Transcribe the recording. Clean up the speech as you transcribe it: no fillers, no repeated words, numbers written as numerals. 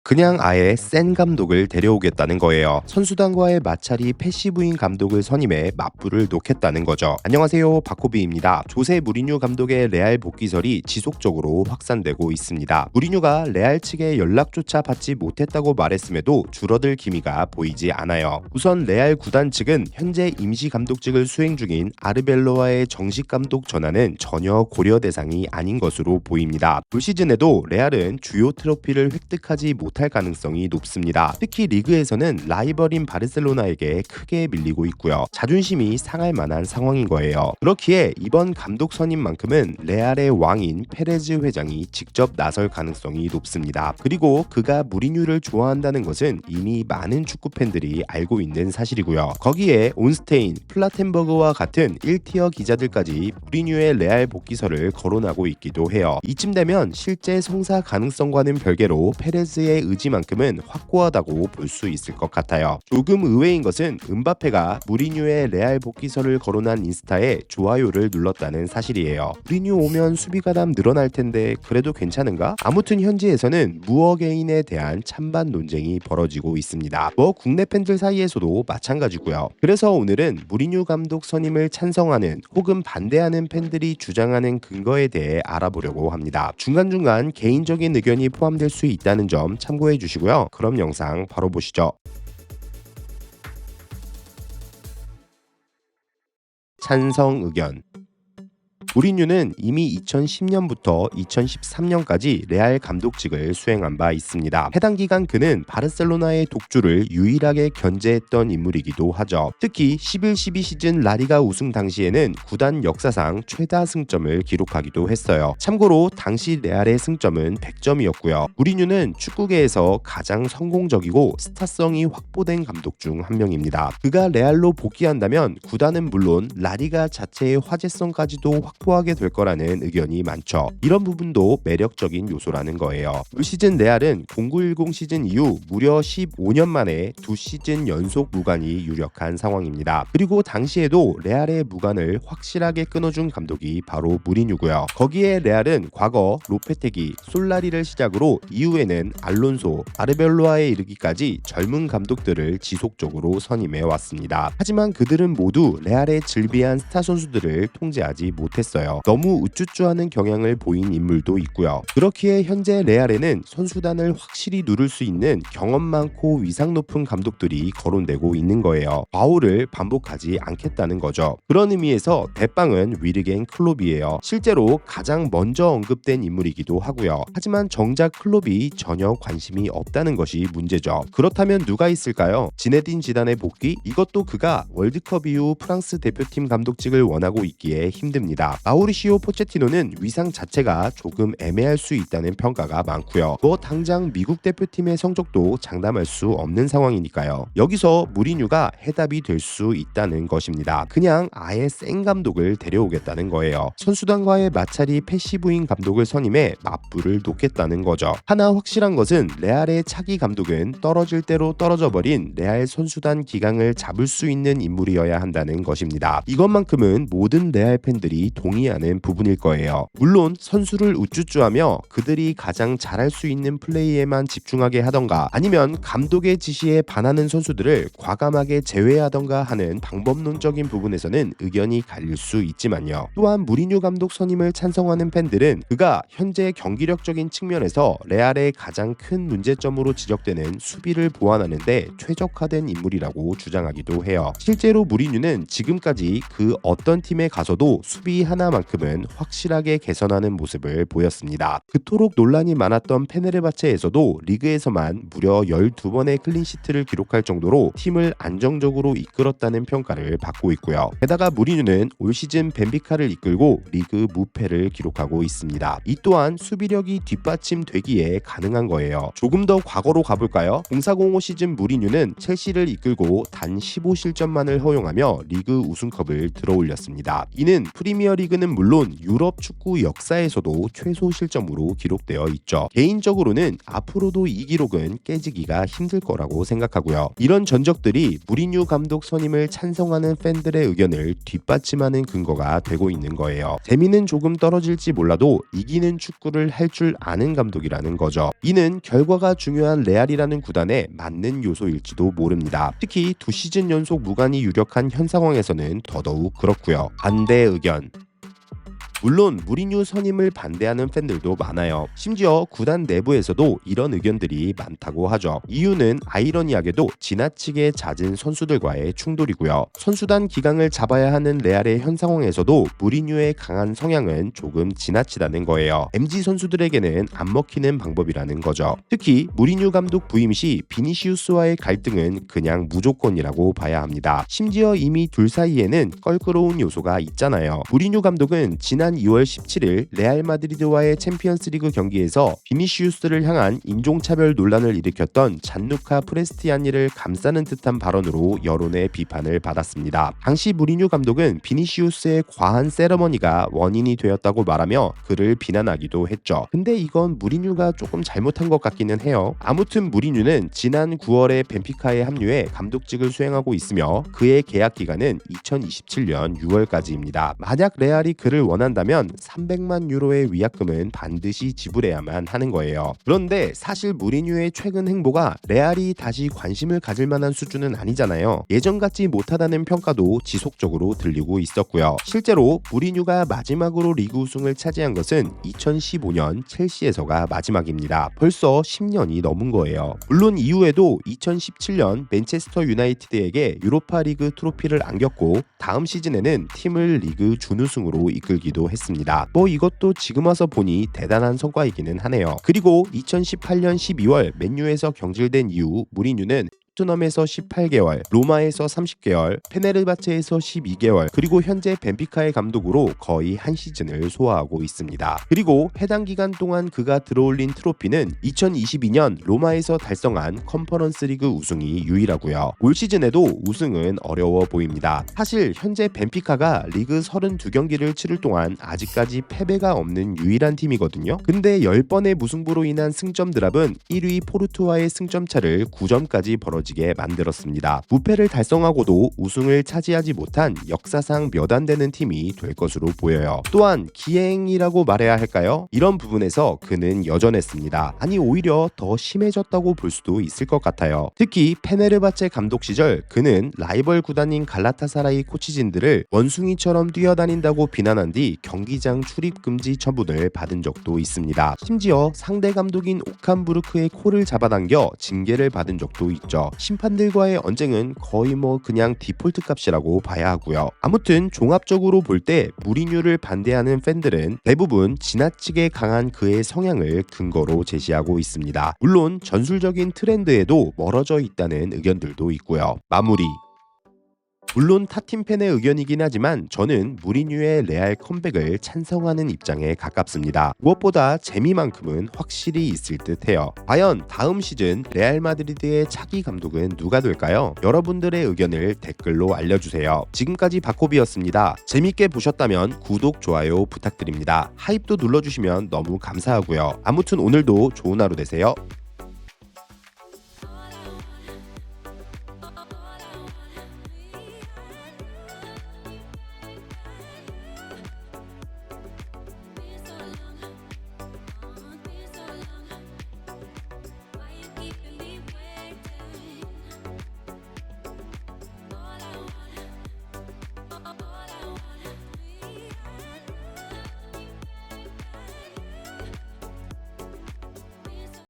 그냥 아예 센 감독을 데려오겠다는 거예요. 선수단과의 마찰이 패시브인 감독을 선임해 맞불을 놓겠다는 거죠. 안녕하세요, 바코비입니다. 조세 무리뉴 감독의 레알 복귀설이 지속적으로 확산되고 있습니다. 무리뉴가 레알 측의 연락조차 받지 못했다고 말했음에도 줄어들 기미가 보이지 않아요. 우선 레알 구단 측은 현재 임시 감독직을 수행 중인 아르벨로와의 정식 감독 전환은 전혀 고려 대상이 아닌 것으로 보입니다. 올 시즌에도 레알은 주요 트로피를 획득하지 못할 가능성이 높습니다. 특히 리그에서는 라이벌인 바르셀로나에게 크게 밀리고 있고요. 자존심이 상할 만한 상황인 거예요. 그렇기에 이번 감독 선임만큼은 레알의 왕인 페레즈 회장이 직접 나설 가능성이 높습니다. 그리고 그가 무리뉴를 좋아한다는 것은 이미 많은 축구 팬들이 알고 있는 사실이고요. 거기에 온스테인, 플라텐버그와 같은 1티어 기자들까지 무리뉴의 레알 복귀설을 거론하고 있기도 해요. 이쯤 되면 실제 성사 가능성과는 별개로 페레즈의 의지만큼은 확고하다고 볼 수 있을 것 같아요. 조금 의외인 것은 음바페가 무리뉴의 레알 복귀설을 거론한 인스타에 좋아요를 눌렀다는 사실이에요. 무리뉴 오면 수비 가담 늘어날 텐데 그래도 괜찮은가? 아무튼 현지에서는 무어게인에 대한 찬반 논쟁이 벌어지고 있습니다. 국내 팬들 사이에서도 마찬가지고요. 그래서 오늘은 무리뉴 감독 선임을 찬성하는 혹은 반대하는 팬들이 주장하는 근거에 대해 알아보려고 합니다. 중간중간 개인적인 의견이 포함될 수 있다는 점 참고해 주시고요. 그럼 영상 바로 보시죠. 찬성 의견. 무리뉴는 이미 2010년부터 2013년까지 레알 감독직을 수행한 바 있습니다. 해당 기간 그는 바르셀로나의 독주를 유일하게 견제했던 인물이기도 하죠. 특히 11-12 시즌 라리가 우승 당시에는 구단 역사상 최다 승점을 기록하기도 했어요. 참고로 당시 레알의 승점은 100점이었고요. 무리뉴는 축구계에서 가장 성공적이고 스타성이 확보된 감독 중 한 명입니다. 그가 레알로 복귀한다면 구단은 물론 라리가 자체의 화제성까지도 확보하게 될 거라는 의견이 많죠. 이런 부분도 매력적인 요소라는 거예요. 올 시즌 레알은 0910 시즌 이후 무려 15년 만에 2시즌 연속 무관이 유력한 상황입니다. 그리고 당시에도 레알의 무관을 확실하게 끊어준 감독이 바로 무리뉴고요. 거기에 레알은 과거 로페테기, 솔라리를 시작으로 이후에는 알론소, 아르벨로아에 이르기까지 젊은 감독들을 지속적으로 선임해 왔습니다. 하지만 그들은 모두 레알의 즐비한 스타 선수들을 통제하지 못했어요. 너무 우쭈쭈하는 경향을 보인 인물도 있고요. 그렇기에 현재 레알에는 선수단을 확실히 누를 수 있는 경험 많고 위상 높은 감독들이 거론되고 있는 거예요. 과오를 반복하지 않겠다는 거죠. 그런 의미에서 대빵은 위르겐 클롭이에요. 실제로 가장 먼저 언급된 인물이기도 하고요. 하지만 정작 클롭이 전혀 관심이 없다는 것이 문제죠. 그렇다면 누가 있을까요? 지네딘 지단의 복귀? 이것도 그가 월드컵 이후 프랑스 대표팀 감독직을 원하고 있기에 힘듭니다. 마우리시오 포체티노는 위상 자체가 조금 애매할 수 있다는 평가가 많고요. 당장 미국 대표팀의 성적도 장담할 수 없는 상황이니까요. 여기서 무리뉴가 해답이 될 수 있다는 것입니다. 그냥 아예 센 감독을 데려오겠다는 거예요. 선수단과의 마찰이 패시브인 감독을 선임해 맞불을 놓겠다는 거죠. 하나 확실한 것은 레알의 차기 감독은 떨어질 대로 떨어져 버린 레알 선수단 기강을 잡을 수 있는 인물이어야 한다는 것입니다. 이것만큼은 모든 레알 팬들이 동의하는 부분일 거예요. 물론 선수를 우쭈쭈하며 그들이 가장 잘할 수 있는 플레이에만 집중하게 하던가 아니면 감독의 지시에 반하는 선수들을 과감하게 제외하던가 하는 방법론적인 부분에서는 의견이 갈릴 수 있지만요. 또한 무리뉴 감독 선임을 찬성하는 팬들은 그가 현재 경기력적인 측면에서 레알의 가장 큰 문제점으로 지적되는 수비를 보완하는데 최적화된 인물이라고 주장하기도 해요. 실제로 무리뉴는 지금까지 그 어떤 팀에 가서도 수비 하나만큼은 확실하게 개선하는 모습을 보였습니다. 그토록 논란이 많았던 페네르바체에서도 리그에서만 무려 12번의 클린시트를 기록할 정도로 팀을 안정적으로 이끌었다는 평가를 받고 있고요. 게다가 무리뉴는 올 시즌 벤피카를 이끌고 리그 무패를 기록하고 있습니다. 이 또한 수비력이 뒷받침되기에 가능한 거예요. 조금 더 과거로 가볼까요? 0405 시즌 무리뉴는 첼시를 이끌고 단 15실점만을 허용하며 리그 우승컵을 들어올렸습니다. 이는 프리미어리그 리그는 물론 유럽 축구 역사에서도 최소 실점으로 기록되어 있죠. 개인적으로는 앞으로도 이 기록은 깨지기가 힘들 거라고 생각하고요. 이런 전적들이 무리뉴 감독 선임을 찬성하는 팬들의 의견을 뒷받침하는 근거가 되고 있는 거예요. 재미는 조금 떨어질지 몰라도 이기는 축구를 할 줄 아는 감독이라는 거죠. 이는 결과가 중요한 레알이라는 구단에 맞는 요소일지도 모릅니다. 특히 2시즌 연속 무관이 유력한 현 상황에서는 더더욱 그렇고요. 반대 의견. 물론 무리뉴 선임을 반대하는 팬들도 많아요. 심지어 구단 내부에서도 이런 의견들이 많다고 하죠. 이유는 아이러니하게도 지나치게 잦은 선수들과의 충돌이고요. 선수단 기강을 잡아야 하는 레알의 현 상황에서도 무리뉴의 강한 성향은 조금 지나치다는 거예요. MZ 선수들에게는 안 먹히는 방법이라는 거죠. 특히 무리뉴 감독 부임 시 비니시우스와의 갈등은 그냥 무조건이라고 봐야 합니다. 심지어 이미 둘 사이에는 껄끄러운 요소가 있잖아요. 무리뉴 감독은 지난 2월 17일 레알 마드리드와의 챔피언스리그 경기에서 비니시우스를 향한 인종차별 논란을 일으켰던 잔루카 프레스티아니를 감싸는 듯한 발언으로 여론의 비판을 받았습니다. 당시 무리뉴 감독은 비니시우스의 과한 세러머니가 원인이 되었다고 말하며 그를 비난하기도 했죠. 근데 이건 무리뉴가 조금 잘못한 것 같기는 해요. 아무튼 무리뉴는 지난 9월에 벤피카에 합류해 감독직을 수행하고 있으며 그의 계약 기간은 2027년 6월까지입니다. 만약 레알이 그를 원한다면 300만 유로의 위약금은 반드시 지불해야만 하는 거예요. 그런데 사실 무리뉴의 최근 행보가 레알이 다시 관심을 가질 만한 수준은 아니잖아요. 예전 같지 못하다는 평가도 지속적으로 들리고 있었고요. 실제로 무리뉴가 마지막으로 리그 우승을 차지한 것은 2015년 첼시에서가 마지막입니다. 벌써 10년이 넘은 거예요. 물론 이후에도 2017년 맨체스터 유나이티드에게 유로파 리그 트로피를 안겼고 다음 시즌에는 팀을 리그 준우승으로 이끌기도 했습니다. 이것도 지금 와서 보니 대단한 성과이기는 하네요. 그리고 2018년 12월 맨유에서 경질된 이후 무리뉴는 토트넘에서 18개월, 로마에서 30개월, 페네르바체에서 12개월, 그리고 현재 벤피카의 감독으로 거의 한 시즌을 소화하고 있습니다. 그리고 해당 기간 동안 그가 들어올린 트로피는 2022년 로마에서 달성한 컨퍼런스 리그 우승이 유일하고요. 올 시즌에도 우승은 어려워 보입니다. 사실 현재 벤피카가 리그 32경기를 치를 동안 아직까지 패배가 없는 유일한 팀이거든요. 근데 10번의 무승부로 인한 승점 드랍은 1위 포르투와의 승점 차를 9점까지 벌어지게 만들었습니다. 무패를 달성하고도 우승을 차지하지 못한 역사상 몇 안 되는 팀이 될 것으로 보여요. 또한 기행이라고 말해야 할까요? 이런 부분에서 그는 여전했습니다. 아니 오히려 더 심해졌다고 볼 수도 있을 것 같아요. 특히 페네르바체 감독 시절 그는 라이벌 구단인 갈라타사라이 코치진들을 원숭이처럼 뛰어다닌다고 비난한 뒤 경기장 출입 금지 처분을 받은 적도 있습니다. 심지어 상대 감독인 오캄부르크의 코를 잡아당겨 징계를 받은 적도 있죠. 심판들과의 언쟁은 거의 그냥 디폴트 값이라고 봐야 하고요. 아무튼 종합적으로 볼 때 무리뉴를 반대하는 팬들은 대부분 지나치게 강한 그의 성향을 근거로 제시하고 있습니다. 물론 전술적인 트렌드에도 멀어져 있다는 의견들도 있고요. 마무리. 물론 타팀 팬의 의견이긴 하지만 저는 무리뉴의 레알 컴백을 찬성하는 입장에 가깝습니다. 무엇보다 재미만큼은 확실히 있을 듯해요. 과연 다음 시즌 레알 마드리드의 차기 감독은 누가 될까요? 여러분들의 의견을 댓글로 알려주세요. 지금까지 바코비였습니다. 재밌게 보셨다면 구독, 좋아요 부탁드립니다. 하입도 눌러주시면 너무 감사하고요. 아무튼 오늘도 좋은 하루 되세요.